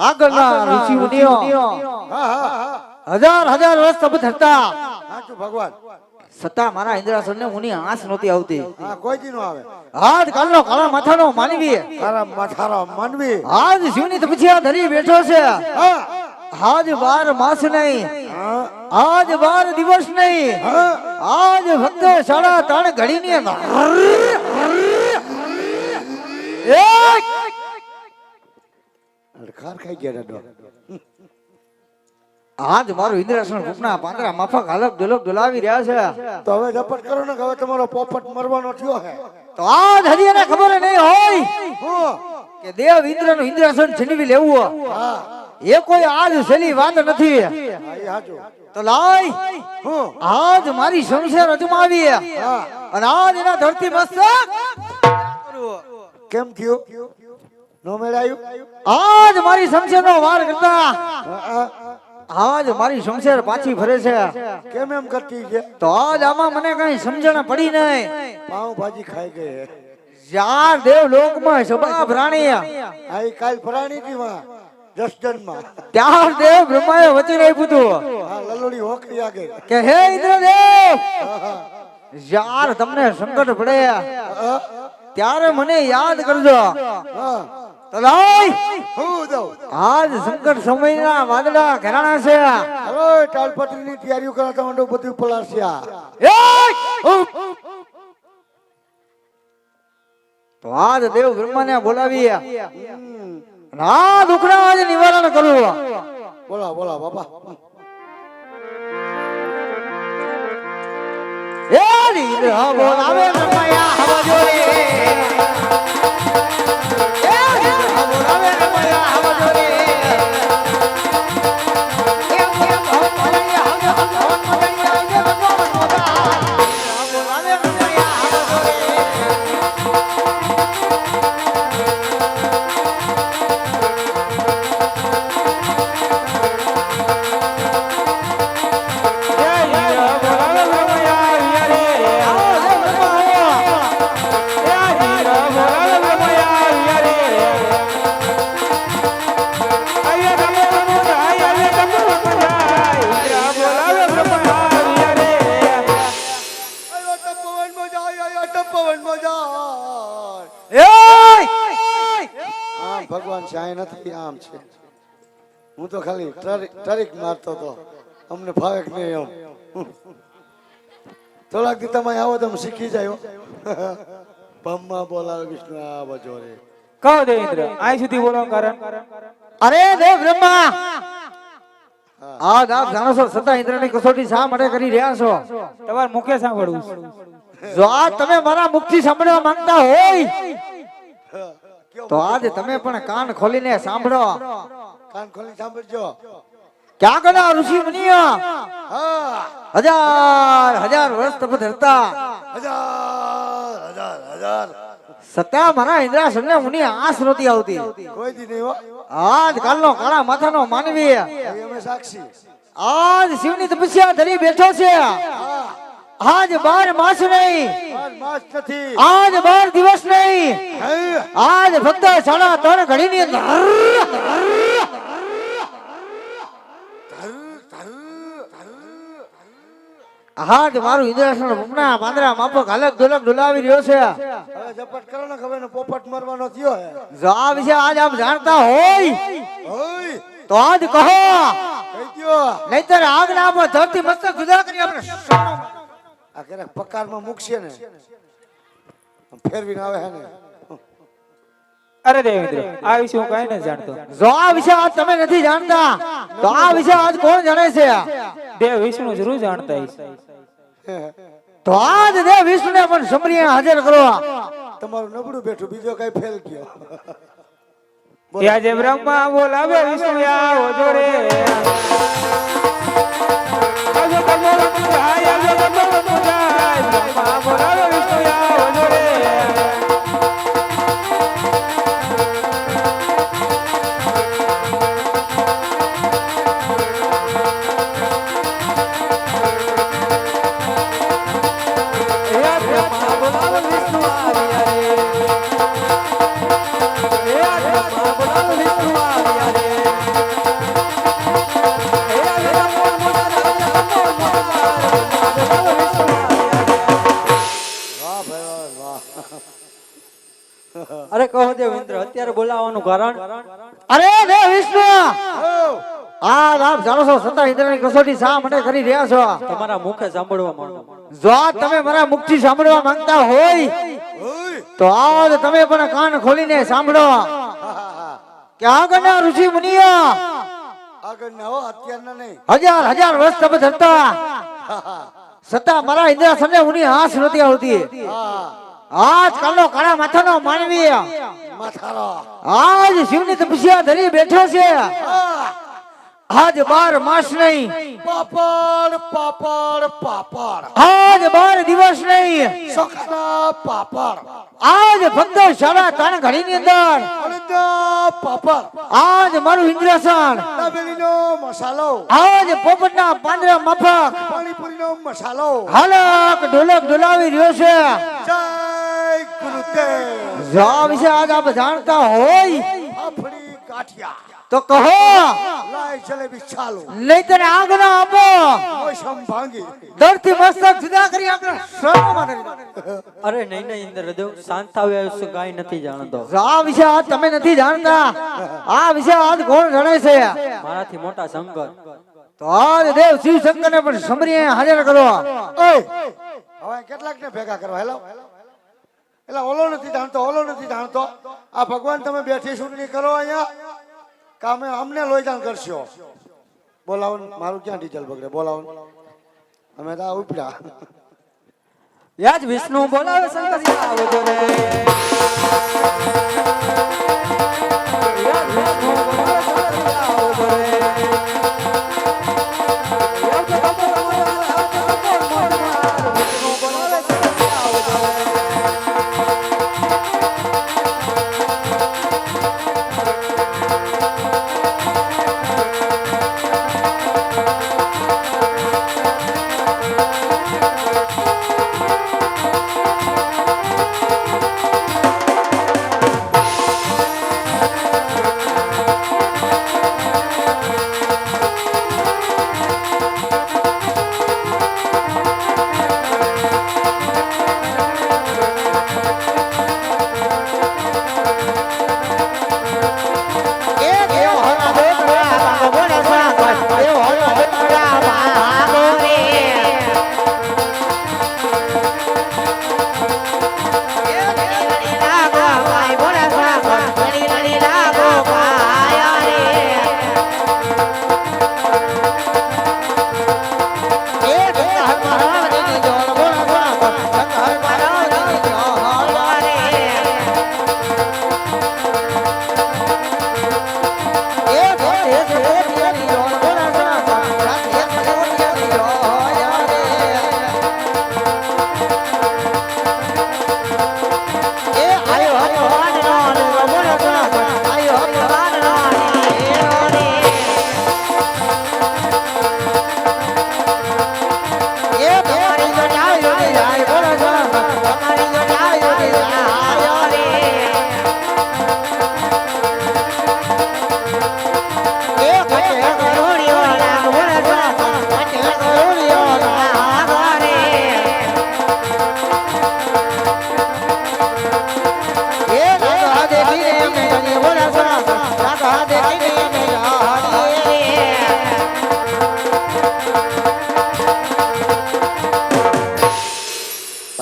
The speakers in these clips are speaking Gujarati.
આગળના ઋષિ મુનિઓ હજાર હજાર વર્ષ તપ થતા સાચું ભગવાન સતા મારા ઇન્દ્રાસન ને મુનિ આંસ નહોતી આવતી. કોઈ દી નો આવે. હાથ કાલનો કાળા માથાનો માનવી તારા માથારો માનવી આજ શિવની તપસ્યા ધરી બેઠો છે. આજ 12 માસ નહીં, આજ 12 દિવસ નહીં, આજ ફક્ત 3.5 ઘડી ની અંદર ખાર ખાઈ ગયા ડો. આજ મારું ઇન્દ્રાસન રૂપના પાંદડા માફક હાલક ડોલક ડોલાવી રહ્યા છે. તો હવે ઝપટ કરો ને, હવે તમારો પોપટ મરવાનો થયો હે. તો આજ હજી એને ખબર નહીં હોય કે દેવ ઇન્દ્ર નું ઇન્દ્રાસન છીનવી લેવું એ કોઈ આજ સહેલી વાત નથી. તો લાય આજ મારી શમશેર અજમાવી અને આજ એના ધરતી મસ્તક કેમ થયું? નો મેળાયું? આજ મારી શમશેર નો વાર કરતા આજ મારી શમશેર પાછી ફરે છે. કેમ એમ કરતી છે? તો આજ આમાં મને કઈ સમજણ પડી નહીં. પાઉં ભાજી ખાઈ ગઈ. ચાર દેવ લોક માં સભા પ્રાણી આઈ કાલ ફરાણી થી માં 10 જન્મમાં ત્યાર દેવ બ્રહ્માએ વચન આપ્યું હતું લલોડી હોકરી આગે કે હે ઇન્દ્રદેવ, યાર તમને સંકટ પડે ત્યારે મને યાદ કરજો. આજ સંકટ સમયના વાદળા ઘરાણા છે. ટાલપત્રી ની તૈયારીઓ કરાતા માંડો બધું પલાસ્યા. તો આજ દેવ બ્રહ્માને બોલાવી આ દુખના આજે નિવારણ કરવું. બોલા બોલા બાપા. એ ઇન્દ્ર બોલાવે રમયા હવા જોડે, ભગવાન ચાય નથી આમ છે. હું તો ખાલી ટરીક મારતો તો, અમને ફાવે કે નહીં એમ. થોડાક દી તમે આવો તો શીખી જાય. બ્રહ્મા બોલાવે વિષ્ણુ આ બજો રે. કહો દેવ ઇન્દ્ર આય સુધી બોલવાનું કારણ? અરે દેવ બ્રહ્મા, આજ આપ જાણો છો સતા ઇન્દ્ર ની કસોટી શા માટે કરી રહ્યા છો? તમારે મુખે સાંભળવું. જો આ તમે મારા મુખથી સાંભળવા માંગતા હોય તો આજે તમે પણ કાન ખોલીને સાંભળો. કાન ખોલી સાંભળજો. ક્યાં ગયા ઋષિ મુનિઓ હજાર હજાર વર્ષ તપ ધરતા હજાર સતા મારા ઇન્દ્રાસન ને મુનિ આંસ નહોતી આવતી. કોઈ દી નહીં હો. આજ કાલનો કાળા માથાનો માનવી અમે સાક્ષી. આજ શિવની તપસ્યા ધરી બેઠો છે. આજ 12 માસ નહીં, માસ નથી, આજ 12 દિવસ નહીં, આજ ફક્ત 3.5 ઘડી ની અંદર આજ મારું ઇન્દ્રાસન રૂપના પાંદડા માફક હાલક ડોલક ડોલાવી રહ્યો છે. હવે ઝપટ કરો ને, ખબર ને પોપટ મરવાનો થયો હે. જો આ વિશે આજ આપ જાણતા હોય તો આજ કહો, કહી દો. નહીતર આગના પર ધરતી મસ્તક જુદા કરી આપણે આ ક્યારેક પકારમાં મૂકશે ને ફેરવીને આવે હે ને. અરે દેવ ઇન્દ્ર આ વિશે હું કઈ નથી જાણતો. જો આ વિશે આજ તમે નથી જાણતા તો આ વિશે આજ કોણ જાણે છે? દેવ વિષ્ણુ જરૂર જાણતા હશે. તો આજ દેવ વિષ્ણુને પણ સમરીએ હાજર કરો. તમારું નબળું બેઠું, બીજો કઈ ફેલ ગયો. આજે બ્રહ્મા બોલાવે વિષ્ણુ આવો જોડે. આજે તમે ભાઈ આજે તમે બ્રહ્મા બોલાવે વિષ્ણુ આવો જોડે. વિષ્ણુ આવ્યા રે. કારણ અરે રે વિષ્ણુ આપ જાણો છો સત્તા ઇન્દ્રની કસોટી શા માટે કરી રહ્યા છો? તમારા મુખે સાંભળવા માંગુ. જો તમે મારા મુખથી સાંભળવા માંગતા હોય તો આજ તમે પણ કાન ખોલીને સાંભળો કે આગળના ઋષિ મુનિઓ આગળ ના હો, અત્યારના નહીં. હજાર હજાર વર્ષ તપ ધરતા છતાં મારા ઇન્દ્રાસનને ઉની હાથ નહોતી આવતી. આજ કાલનો કાળા માથાનો માનવી માથારો આજ શિવની તપસ્યા ધરી બેઠો છે. આજ 12 માસ નહીં, પાપડ પાપડ પાપડ આજ 12 દિવસ નહીં, સખના પાપડ આજ ફક્ત 3.5 ઘડીની અંદર અડદા પાપડ આજ મારું ઇન્દ્રાસન, દાબેલીનો મસાલો, આજ પોપટના પાંદડા માફક પાણીપુરીનો મસાલો. હાલક ઢોલક ડોલાવી રહ્યો છે. જય ગુરુદેવ. જો આ વિશે આજ આપ જાણતા હોય ફાફડી ગાંઠિયા તો કહો, લાય જલેબી ચાલુ, નહીતર આજ્ઞા આપો. મોસમ ભાંગી દરથી મસ્તક જુદા કરી આપણે શરણમાં કરી દો. અરે નહીં નહીં ઇન્દ્રદેવ, શાંત આવ્યા શું કાંઈ નથી જાણતો. જો આ વિશે આજ તમે નથી જાણતા, આ વિશે આજ કોણ જાણે છે? મારાથી મોટા શંકર. તો આજ દેવ શિવ શંકરને પણ સમરી હાજર કરો. ઓય હવે કેટલાક ને ભેગા કરવા હેલો એટલે ઓલો નથી જાણતો, ઓલો નથી જાણતો. આ ભગવાન તમે બેઠી ચૂંટણી કરો અહીંયા કામે અમને લોહીદાન કરશો. બોલાવો ને, મારું ક્યાં ડીઝલ બગડે? બોલાવો ને. અમે તો ઉપડ્યા. યાજ વિષ્ણુ બોલાવે શંકરજી આવજો રે. યાજ વિષ્ણુ બોલાવે શંકરજી આવજો રે. યાજ વિષ્ણુ બોલાવે શંકરજી આવજો રે.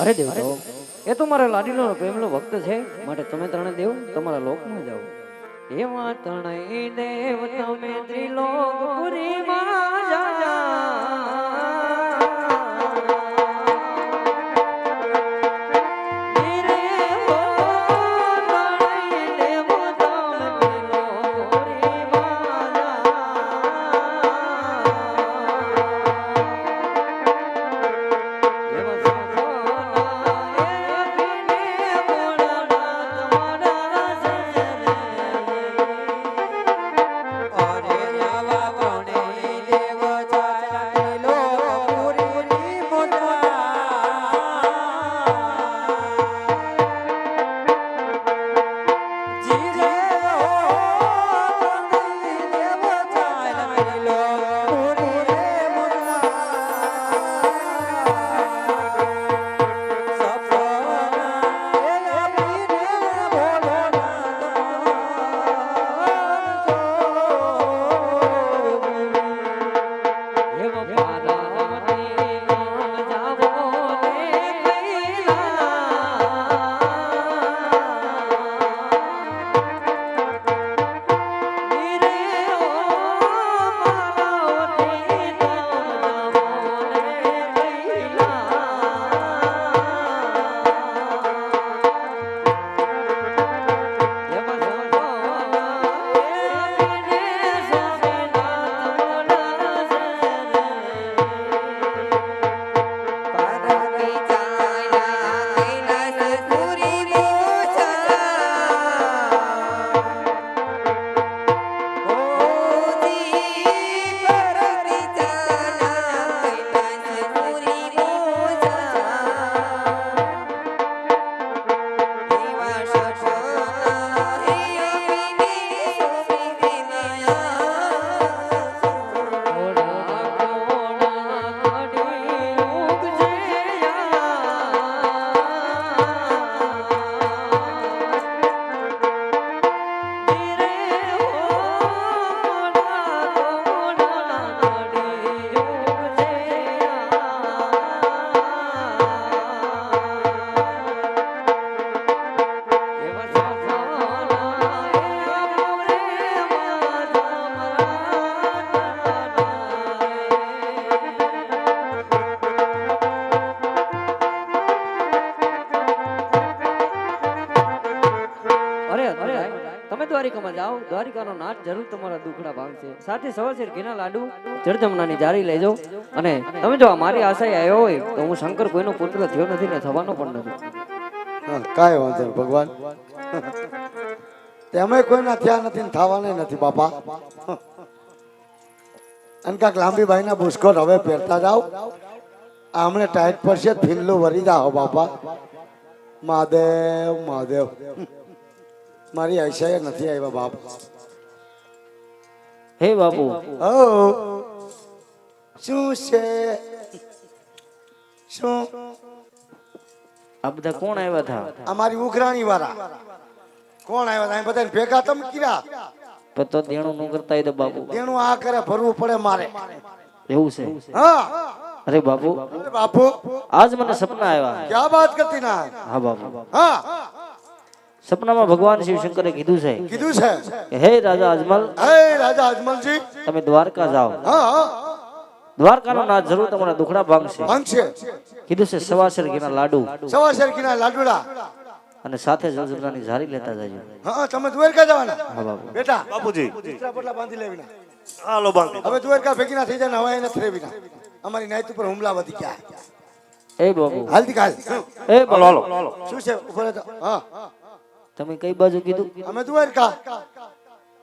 અરે દેવ એ તો મારા લાડીનો પ્રેમનો ભક્ત છે, માટે તમે ત્રણે દેવ તમારા લોકમાં જાઓ. એવા ત્રણેય દેવ તમે ત્રિલોકપુરીમાં જાઓ. અરે આવા ત્રણેય દેવ દ્વારિકામાં જાઓ, દ્વારિકાનો નાથ જરૂર તમારા દુખડા ભાંગશે. સાથે સવાશેર ઘીના લાડુ જળજમનાની જારી લેજો. અને તમે જો આ મારી આશાએ આવ્યો હોય તો હું શંકર કોઈનો પુત્ર થયો નથી ને થવાનો પણ નથી. કાંઈ વાંધો નહીં ભગવાન, તેમે કોઈના થયા નથી ને થવાના નથી બાપા. અને કાંક લાંબી બાઈના બુસ્કોટ હવે પહેરતા જાઓ. આ હમણે ટાઈટ પડશે, ફીનલું વરી જાઓ બાપા. મહાદેવ મહાદેવ, મારી આશા નથી આવ્યા બાપ. હે બાપુ, ઓ શું છે, શું આ બધા કોણ આવ્યા હતા? અમારી ઉઘરાણી વાળા કોણ આવ્યા હતા? બધા ભેગા તમે કર્યા. પણ તો દેણું નું કરતા હોય તો બાપુ તેનું આ કરે ભરવું પડે મારે. એવું છે? હા અરે બાપુ, અરે બાપુ, આજ મને સપના આવ્યા. ક્યાં વાત કરતી ના? હા બાપુ, હા સપનામાં ભગવાન શિવ શંકરે કીધું છે કીધું છે, કે હે રાજા અજમલ, હે રાજા અજમલજી, તમે દ્વારકા જાઓ. હા હા દ્વારકાનો નાથ જરૂર તમારા દુખડા ભાંગશે. ભાંગશે. કીધું છે સવાશેર ઘીના લાડુ સવા શેરકીના લાડુડા. અને સાથે જળજમનાની ઝારી લેતા જજો. હા તમે દ્વારકા જવાના? હા બાપુ. બેટા બાપુજી દીકરા પોટલા બાંધી લેવીના. હાલો બાંધી હવે દ્વારકા ભેગી ના થઈ જાય ને હવે એને થરેવીના. અમારી નાઈટ ઉપર હુમલા વધી ગયા. એ બાપુ, હાલતી કાલ એ બાપુ, હાલો હાલો શું છે ઉપર? હા તમે કઈ બાજુ કીધું? અમે દ્વારકા.